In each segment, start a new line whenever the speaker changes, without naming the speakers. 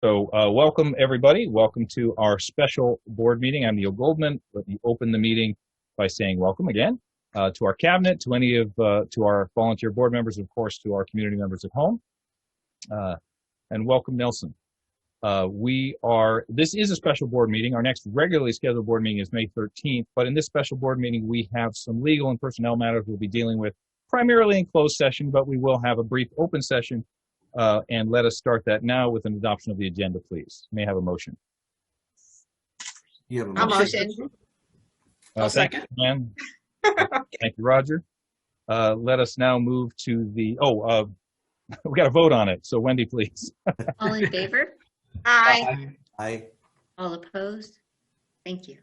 So welcome, everybody. Welcome to our special board meeting. I'm Neil Goldman. Let me open the meeting by saying welcome again to our cabinet, to any of, to our volunteer board members, of course, to our community members at home. And welcome, Nelson. This is a special board meeting. Our next regularly scheduled board meeting is May 13th, but in this special board meeting, we have some legal and personnel matters we'll be dealing with primarily in closed session, but we will have a brief open session. And let us start that now with an adoption of the agenda, please. May I have a motion?
You have a
I'll
motion?
motion.
Thank
second.
you, Ann. Thank you, Roger. Let us now move to the, we got to vote on it. So Wendy, please.
All in favor?
Aye.
Aye.
All opposed? Thank you.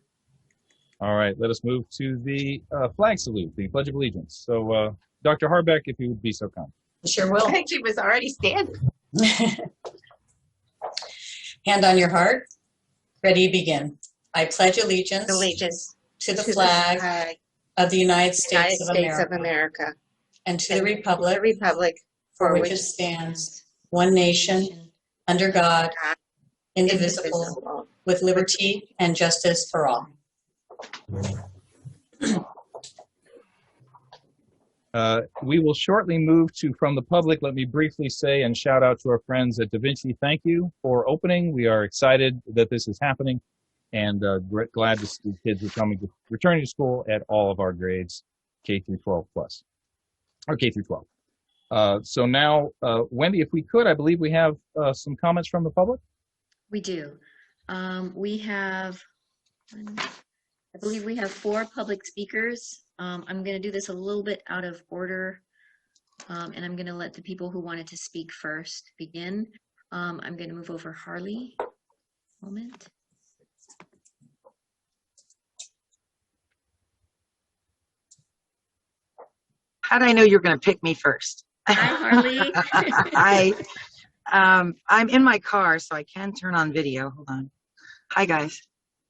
All right, let us move to the flag salute, the Pledge of Allegiance. So Dr. Harbeck, if you would be so kind.
Sure will. I think she was already standing.
Hand on your heart. Ready, begin. I pledge allegiance to the flag of the United States of America and to the republic for which it stands, one nation, under God, indivisible, with liberty and justice for all.
We will shortly move to from the public. Let me briefly say and shout out to our friends at Da Vinci. Thank you for opening. We are excited that this is happening and glad to see kids are returning to school at all of our grades, K through 12 plus, or K through 12. So now, Wendy, if we could, I believe we have some comments from the public.
We do. I believe we have 4 public speakers. I'm going to do this a little bit out of order, and I'm going to let the people who wanted to speak first begin. I'm going to move over Harley. Moment.
How did I know you were going to pick me first?
Hi, Harley.
I'm in my car, so I can turn on video. Hold on. Hi, guys.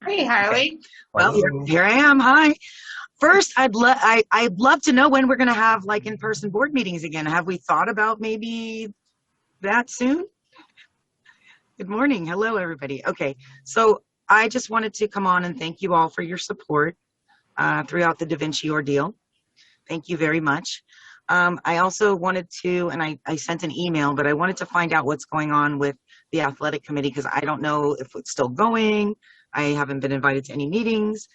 Hey, Harley.
Well, here I am. Hi. First, I'd love to know when we're going to have like in-person board meetings again. Have we thought about maybe that soon? Good morning. Hello, everybody. Okay, so I just wanted to come on and thank you all for your support throughout the Da Vinci ordeal. Thank you very much. I also wanted to, and I sent an email, but I wanted to find out what's going on with the athletic committee because I don't know if it's still going. I haven't been invited to any meetings.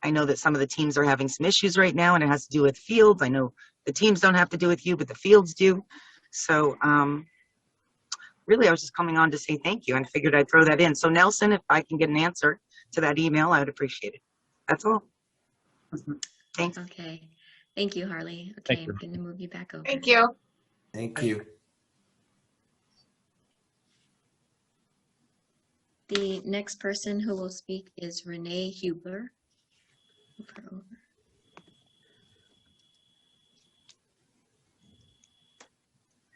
I know that some of the teams are having some issues right now, and it has to do with fields. I know the teams don't have to do with you, but the fields do. So really, I was just coming on to say thank you and figured I'd throw that in. So Nelson, if I can get an answer to that email, I would appreciate it. That's all. Thanks.
Okay. Thank you, Harley. Okay, I'm going to move you back over.
Thank you.
Thank you.
The next person who will speak is Renee Hubler.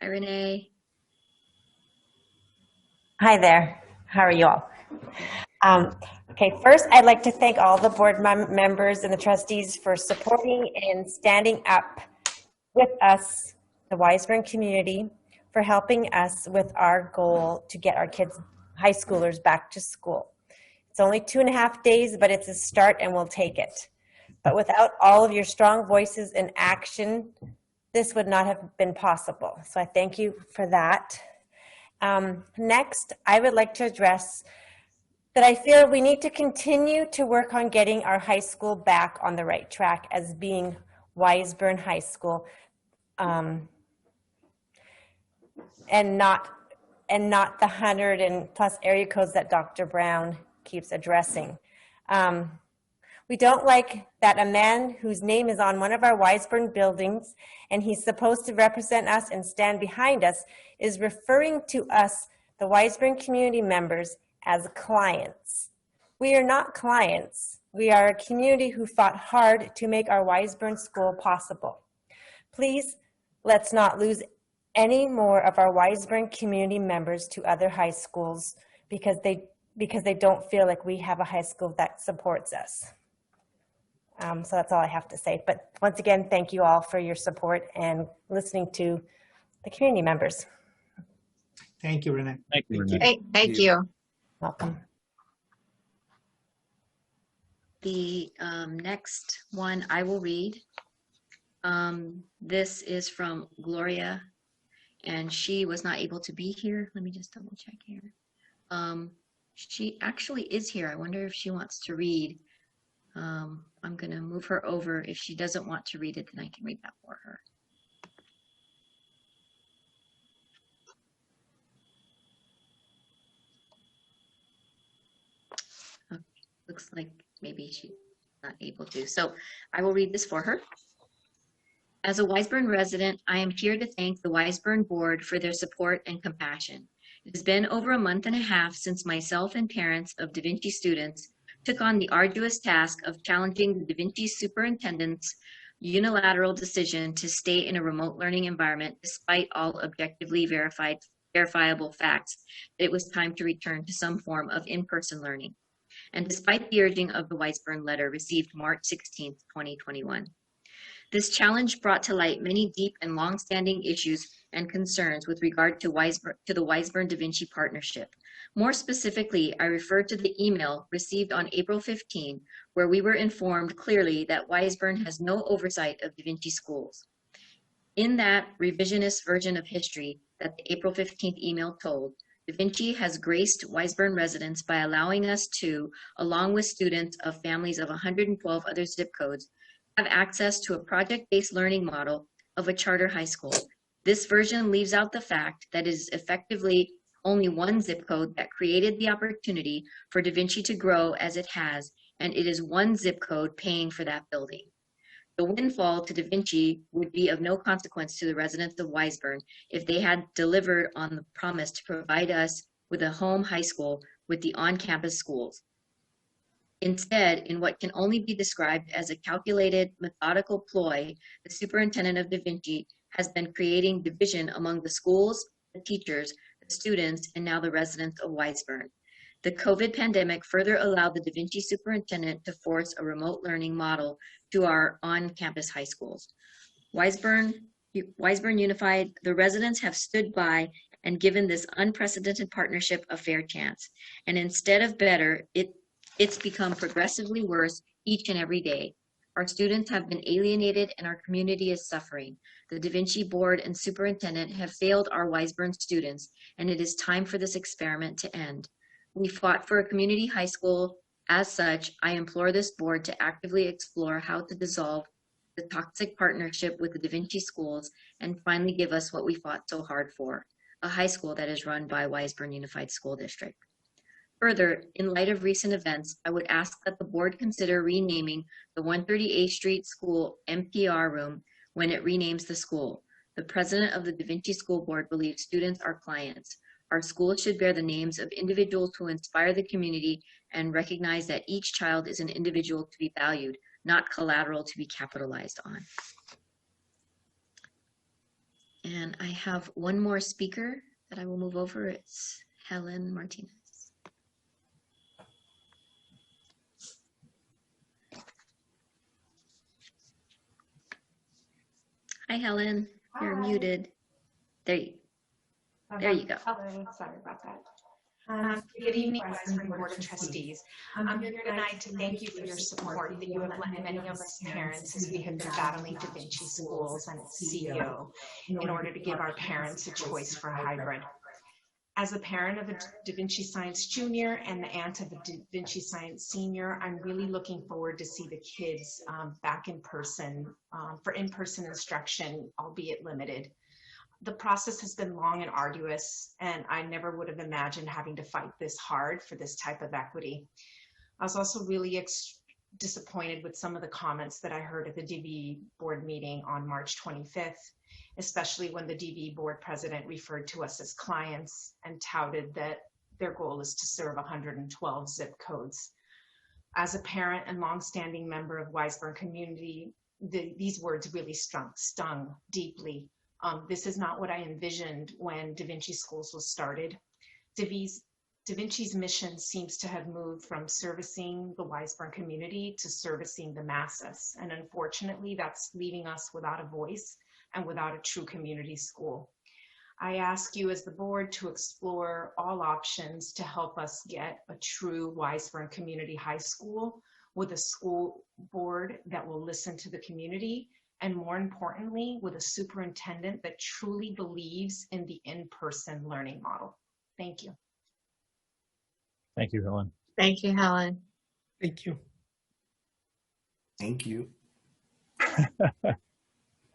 Hi, Renee.
Hi there. How are you all? Okay, first I'd like to thank all the board members and the trustees for supporting and standing up with us, the Wiseburn community, for helping us with our goal to get our kids, high schoolers, back to school. It's only 2.5 days, but it's a start and we'll take it. But without all of your strong voices and action, this would not have been possible. So I thank you for that. Next, I would like to address that I feel we need to continue to work on getting our high school back on the right track as being Wiseburn High School, and not the 100 and plus area codes that Dr. Brown keeps addressing. We don't like that a man whose name is on one of our Wiseburn buildings and he's supposed to represent us and stand behind us is referring to us, the Wiseburn community members, as clients. We are not clients. We are a community who fought hard to make our Wiseburn school possible. Please, let's not lose any more of our Wiseburn community members to other high schools because they don't feel like we have a high school that supports us. So that's all I have to say. But once again, thank you all for your support and listening to the community members.
Thank you, Renee.
Thank you, Renee.
Thank you.
Welcome.
The next one I will read. This is from Gloria, and she was not able to be here. Let me just double check here. She actually is here. I wonder if she wants to read. I'm going to move her over. If she doesn't want to read it, then I can read that for her. Okay. Looks like maybe she's not able to. So I will read this for her. As a Wiseburn resident, I am here to thank the Wiseburn Board for their support and compassion. It has been over a month and a half since myself and parents of Da Vinci students took on the arduous task of challenging the Da Vinci superintendent's unilateral decision to stay in a remote learning environment despite all objectively verifiable facts that it was time to return to some form of in-person learning, and despite the urging of the Wiseburn letter received March 16, 2021. This challenge brought to light many deep and long-standing issues and concerns with regard to the Wiseburn-Da Vinci partnership. More specifically, I refer to the email received on April 15, where we were informed clearly that Wiseburn has no oversight of Da Vinci schools. In that revisionist version of history that the April 15th email told, Da Vinci has graced Wiseburn residents by allowing us to, along with students of families of 112 other zip codes, have access to a project-based learning model of a charter high school. This version leaves out the fact that it is effectively only one zip code that created the opportunity for Da Vinci to grow as it has, and it is one zip code paying for that building. The windfall to Da Vinci would be of no consequence to the residents of Wiseburn if they had delivered on the promise to provide us with a home high school with the on-campus schools. Instead, in what can only be described as a calculated, methodical ploy, the superintendent of Da Vinci has been creating division among the schools, the teachers, the students, and now the residents of Wiseburn. The COVID pandemic further allowed the Da Vinci superintendent to force a remote learning model to our on-campus high schools. Wiseburn Unified, the residents have stood by and given this unprecedented partnership a fair chance. And instead of better, it's become progressively worse each and every day. Our students have been alienated and our community is suffering. The Da Vinci board and superintendent have failed our Wiseburn students, and it is time for this experiment to end. We fought for a community high school. As such, I implore this board to actively explore how to dissolve the toxic partnership with the Da Vinci schools and finally give us what we fought so hard for, a high school that is run by Wiseburn Unified School District. Further, in light of recent events, I would ask that the board consider renaming the 138th Street School MPR room when it renames the school. The president of the Da Vinci School Board believes students are clients. Our schools should bear the names of individuals who inspire the community and recognize that each child is an individual to be valued, not collateral to be capitalized on. And I have one more speaker that I will move over. It's Helen Martinez. Hi, Helen. You're muted. There you go.
Hello, sorry about that. Good evening, Wiseburn Board of Trustees. I'm here tonight to thank you for your support that you have lent many of us parents as we have been battling Da Vinci Schools and its CEO in order to give our parents a choice for hybrid. As a parent of a Da Vinci Science Junior and the aunt of a Da Vinci Science Senior, I'm really looking forward to see the kids back in person for in-person instruction, albeit limited. The process has been long and arduous, and I never would have imagined having to fight this hard for this type of equity. I was also really disappointed with some of the comments that I heard at the DV board meeting on March 25th, especially when the DV board president referred to us as clients and touted that their goal is to serve 112 zip codes. As a parent and longstanding member of Wiseburn community, these words really stung deeply. This is not what I envisioned when Da Vinci Schools was started. Da Vinci's mission seems to have moved from servicing the Wiseburn community to servicing the masses. And unfortunately, that's leaving us without a voice and without a true community school. I ask you as the board to explore all options to help us get a true Wiseburn Community High School with a school board that will listen to the community, and more importantly, with a superintendent that truly believes in the in-person learning model. Thank you.
Thank you, Helen.
Thank you, Helen.
Thank you.
Thank you.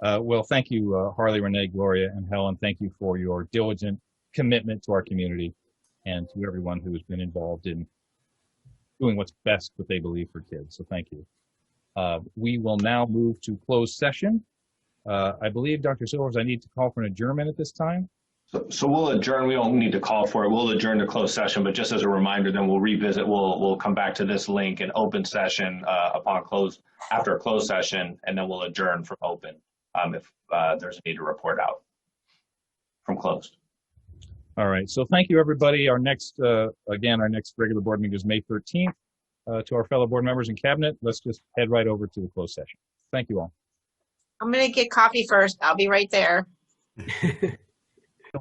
Well, thank you, Harley, Renee, Gloria, and Helen. Thank you for your diligent commitment to our community and to everyone who has been involved in doing what's best what they believe for kids. So thank you. We will now move to closed session. I believe, Dr. Silvers, I need to call for an adjournment at this time.
So we'll adjourn. We don't need to call for it. We'll adjourn to closed session, but just as a reminder, then we'll revisit. We'll come back to this link in open session after a closed session, and then we'll adjourn from open if there's a need to report out from closed.
All right. So thank you, everybody. Our next regular board meeting is May 13th. To our fellow board members and cabinet, let's just head right over to the closed session. Thank you all.
I'm going to get coffee first. I'll be right there.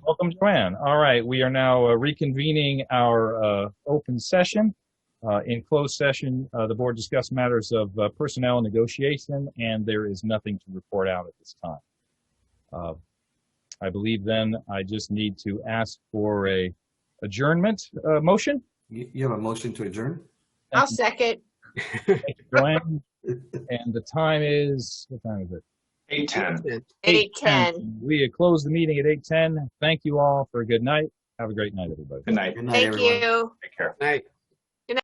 Welcome, Joanne. All right, we are now reconvening our open session. In closed session, the board discussed matters of personnel negotiation, and there is nothing to report out at this time. I believe then I just need to ask for a adjournment motion.
You have a motion to adjourn?
I'll second.
Thank you, Joanne. And the time is, what time is it?
8:10.
8:10.
We close the meeting at 8:10. Thank you all for a good night. Have a great night, everybody.
Good night.
Good night,
Thank
everyone.
you.
Take care.
Night.